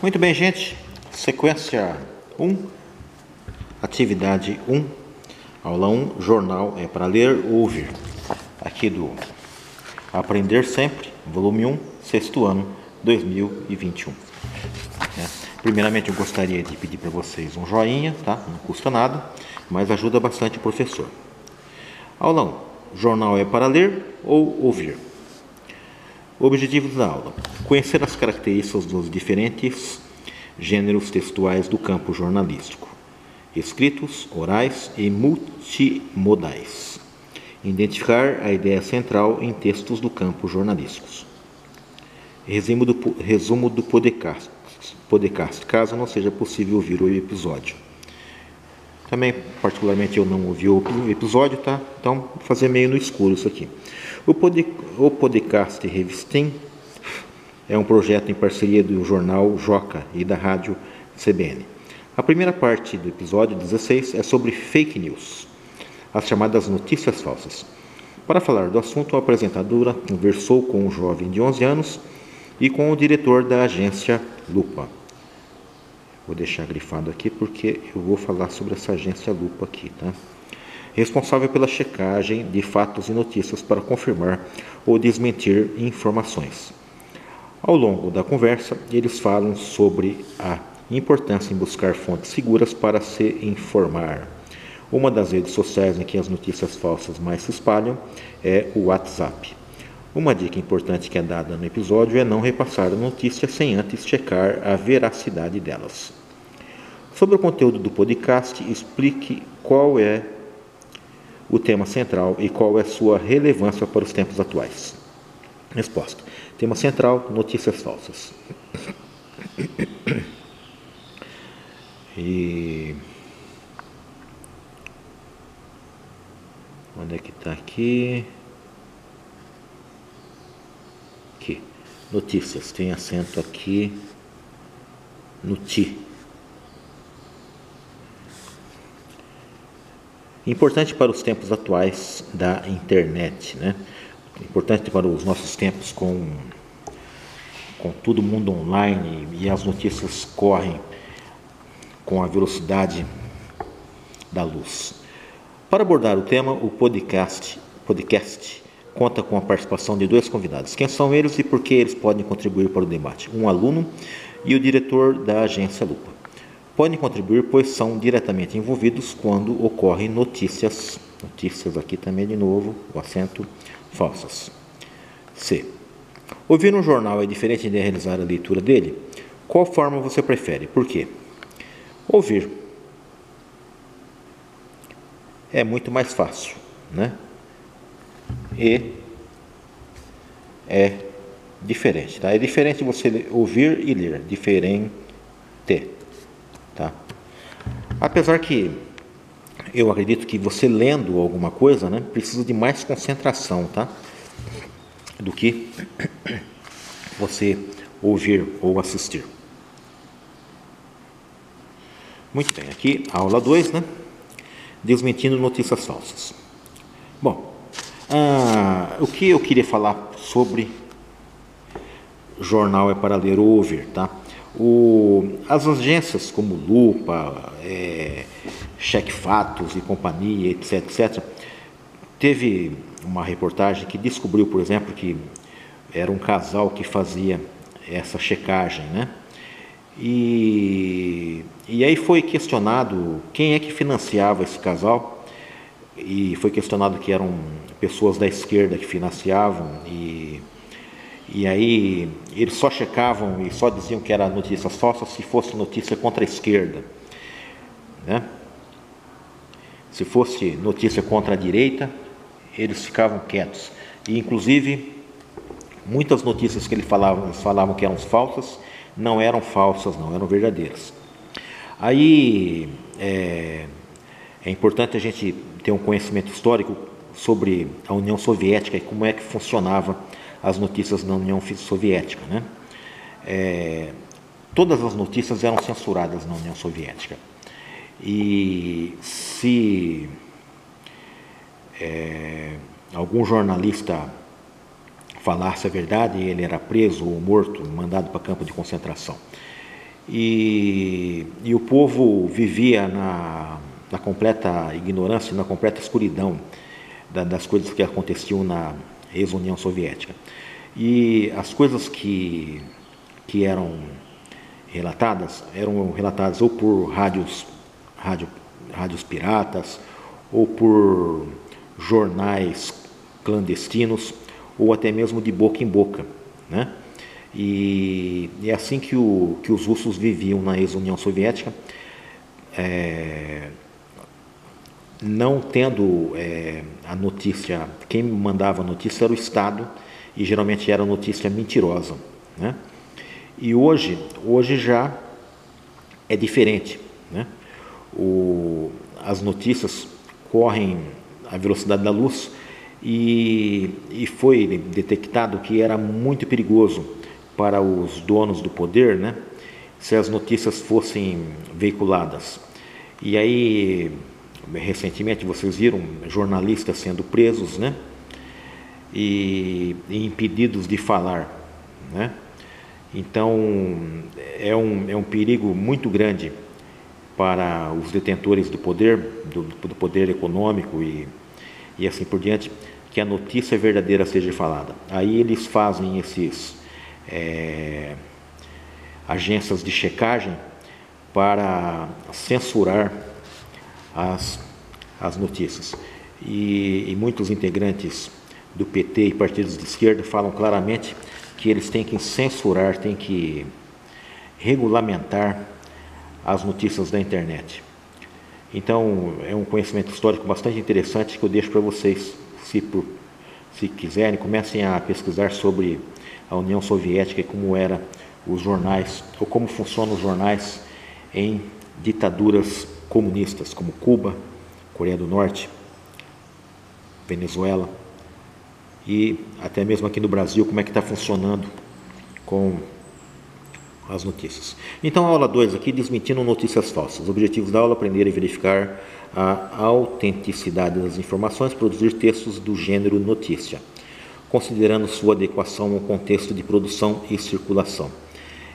Muito bem, gente. Sequência 1, atividade 1, aula 1, jornal é para ler ou ouvir. Aqui do Aprender Sempre, volume 1, sexto ano, 2021. Primeiramente, eu gostaria de pedir para vocês um joinha, tá? Não custa nada, mas ajuda bastante o professor. Aula 1, jornal é para ler ou ouvir. Objetivos da aula: conhecer as características dos diferentes gêneros textuais do campo jornalístico, escritos, orais e multimodais. Identificar a ideia central em textos do campo jornalísticos. Resumo do podcast, caso não seja possível ouvir o episódio. Também, particularmente, eu não ouvi o episódio, tá? Então, vou fazer meio no escuro isso aqui. O podcast Revistim é um projeto em parceria do jornal Joca e da rádio CBN. A primeira parte do episódio 16 é sobre fake news, as chamadas notícias falsas. Para falar do assunto, a apresentadora conversou com um jovem de 11 anos e com o diretor da agência Lupa. Vou deixar grifado aqui porque eu vou falar sobre essa agência Lupa aqui, tá? Responsável pela checagem de fatos e notícias para confirmar ou desmentir informações. Ao longo da conversa, eles falam sobre a importância em buscar fontes seguras para se informar. Uma das redes sociais em que as notícias falsas mais se espalham é o WhatsApp. Uma dica importante que é dada no episódio é não repassar a notícia sem antes checar a veracidade delas. Sobre o conteúdo do podcast, explique qual é o tema central e qual é sua relevância para os tempos atuais. Resposta: tema central, notícias falsas. E onde é que está aqui? Aqui, notícias, tem acento aqui no ti. Importante para os tempos atuais da internet, né? Importante para os nossos tempos com todo mundo online e as notícias correm com a velocidade da luz. Para abordar o tema, o podcast conta com a participação de 2 convidados. Quem são eles e por que eles podem contribuir para o debate? Um aluno e o diretor da agência Lupa. Podem contribuir, pois são diretamente envolvidos quando ocorrem notícias aqui também de novo, o acento, falsas. C. Ouvir um jornal é diferente de realizar a leitura dele? Qual forma você prefere? Por quê? Ouvir é muito mais fácil, né? E é diferente, tá? É diferente você ouvir e ler, diferente, tá? Apesar que eu acredito que você lendo alguma coisa, né, precisa de mais concentração, tá? Do que você ouvir ou assistir. Muito bem, aqui aula 2, né? Desmentindo notícias falsas. Bom, o que eu queria falar sobre jornal é para ler ou ouvir, tá? As agências como Lupa, Cheque Fatos e companhia, etc., teve uma reportagem que descobriu, por exemplo, que era um casal que fazia essa checagem, né? E aí foi questionado quem é que financiava esse casal, e foi questionado que eram pessoas da esquerda que financiavam, e aí eles só checavam e só diziam que era notícias falsas se fosse notícia contra a esquerda, né? Se fosse notícia contra a direita, eles ficavam quietos. E inclusive muitas notícias que eles falavam que eram falsas, não eram falsas, não eram verdadeiras. Aí é importante a gente ter um conhecimento histórico sobre a União Soviética e como é que funcionava as notícias na União Soviética, né? Todas as notícias eram censuradas na União Soviética. E se algum jornalista falasse a verdade, ele era preso ou morto, mandado para campo de concentração. e o povo vivia na completa ignorância, na completa escuridão das coisas que aconteciam na ex-União Soviética. E as coisas que eram relatadas ou por rádios piratas, ou por jornais clandestinos, ou até mesmo de boca em boca, né? E é assim que os russos viviam na ex-União Soviética, não tendo a notícia. Quem mandava a notícia era o Estado, e geralmente era notícia mentirosa, né? E hoje já é diferente, né? As notícias correm à velocidade da luz, e foi detectado que era muito perigoso para os donos do poder, né, se as notícias fossem veiculadas. E aí, recentemente, vocês viram jornalistas sendo presos, né, e impedidos de falar, né? Então, é um perigo muito grande para os detentores do poder, do poder econômico e assim por diante, que a notícia verdadeira seja falada. Aí eles fazem esses agências de checagem para censurar as notícias. E muitos integrantes do PT e partidos de esquerda falam claramente que eles têm que censurar, têm que regulamentar as notícias da internet. Então, é um conhecimento histórico bastante interessante que eu deixo para vocês, se quiserem, comecem a pesquisar sobre a União Soviética e como eram os jornais, ou como funcionam os jornais em ditaduras comunistas, como Cuba, Coreia do Norte, Venezuela, e até mesmo aqui no Brasil, como é que está funcionando com as notícias. Então, a aula 2 aqui, desmentindo notícias falsas. Objetivos da aula: aprender e verificar a autenticidade das informações, produzir textos do gênero notícia, considerando sua adequação ao contexto de produção e circulação.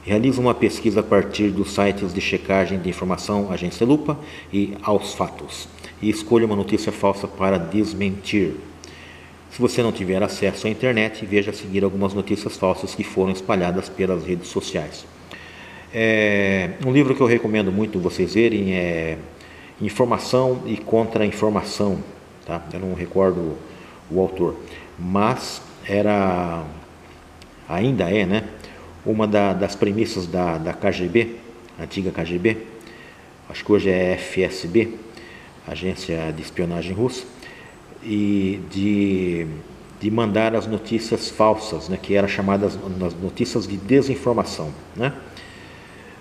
Realize uma pesquisa a partir dos sites de checagem de informação Agência Lupa e Aos Fatos, e escolha uma notícia falsa para desmentir. Se você não tiver acesso à internet, veja a seguir algumas notícias falsas que foram espalhadas pelas redes sociais. Um livro que eu recomendo muito vocês verem é Informação e Contra-Informação, tá? Eu não recordo o autor, mas ainda é, né, uma das premissas da KGB, antiga KGB, acho que hoje é FSB, Agência de Espionagem Russa, e de mandar as notícias falsas, né, que eram chamadas as notícias de desinformação, né?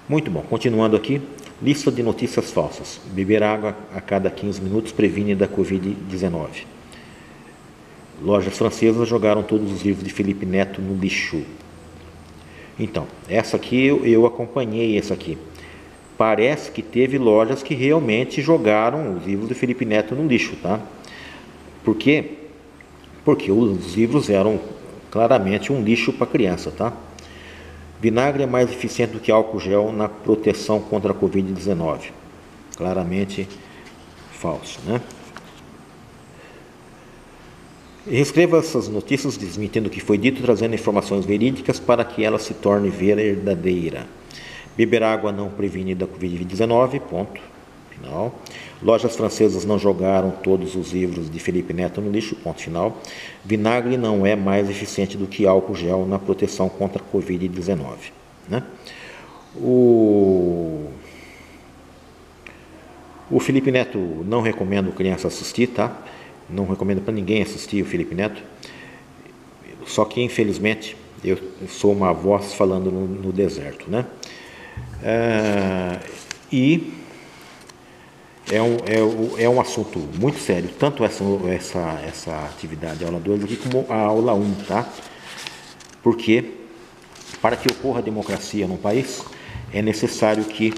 Muito bom, continuando aqui, lista de notícias falsas. Beber água a cada 15 minutos previne da Covid-19. Lojas francesas jogaram todos os livros de Felipe Neto no lixo. Então, essa aqui eu acompanhei essa aqui. Parece que teve lojas que realmente jogaram os livros de Felipe Neto no lixo, tá? Por quê? Porque os livros eram claramente um lixo para criança, tá? Vinagre é mais eficiente do que álcool gel na proteção contra a Covid-19. Claramente falso, né? Reescreva essas notícias desmentindo o que foi dito, trazendo informações verídicas para que ela se torne verdadeira. Beber água não previne da Covid-19, ponto, final. Lojas francesas não jogaram todos os livros de Felipe Neto no lixo, ponto final. Vinagre não é mais eficiente do que álcool gel na proteção contra a Covid-19, né? O Felipe Neto, não recomendo criança assistir, tá? Não recomendo para ninguém assistir o Felipe Neto. Só que, infelizmente, eu sou uma voz falando no deserto, né? E é um assunto muito sério, tanto essa atividade, aula 2 aqui, como a aula 1, tá? Porque, para que ocorra a democracia no país, é necessário que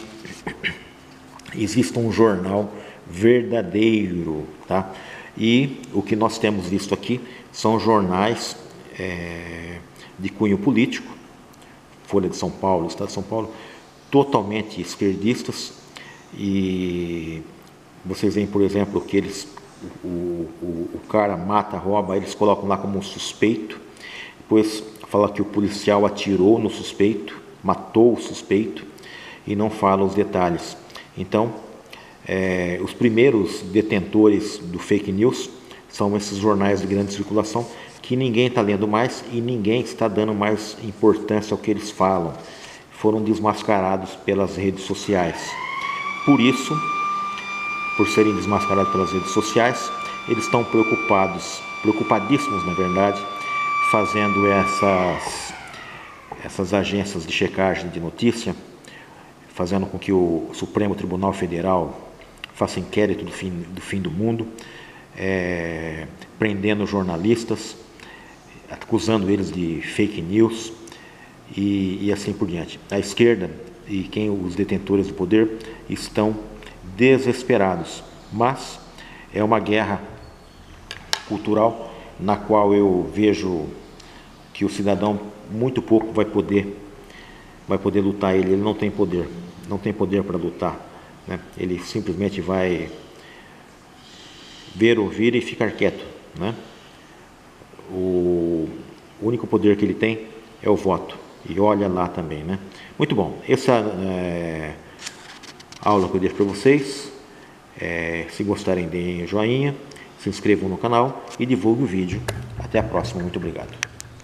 exista um jornal verdadeiro, tá? E o que nós temos visto aqui são jornais de cunho político, Folha de São Paulo, Estado de São Paulo, totalmente esquerdistas, e vocês veem, por exemplo, que o cara mata, rouba, eles colocam lá como suspeito, depois fala que o policial atirou no suspeito, matou o suspeito, e não fala os detalhes. Então, os primeiros detentores do fake news são esses jornais de grande circulação, que ninguém está lendo mais e ninguém está dando mais importância ao que eles falam. Foram desmascarados pelas redes sociais. Por isso, por serem desmascarados pelas redes sociais, eles estão preocupadíssimos, na verdade, fazendo essas agências de checagem de notícia, fazendo com que o Supremo Tribunal Federal faça inquérito do fim do mundo, prendendo jornalistas, acusando eles de fake news e assim por diante. A esquerda e os detentores do poder estão desesperados, mas é uma guerra cultural na qual eu vejo que o cidadão muito pouco vai poder lutar. Ele não tem poder para lutar, né? Ele simplesmente vai ver, ouvir e ficar quieto, né? O único poder que ele tem é o voto, e olha lá também, né? Muito bom, essa aula que eu deixo para vocês. Se gostarem, deem joinha, se inscrevam no canal e divulguem o vídeo. Até a próxima, muito obrigado.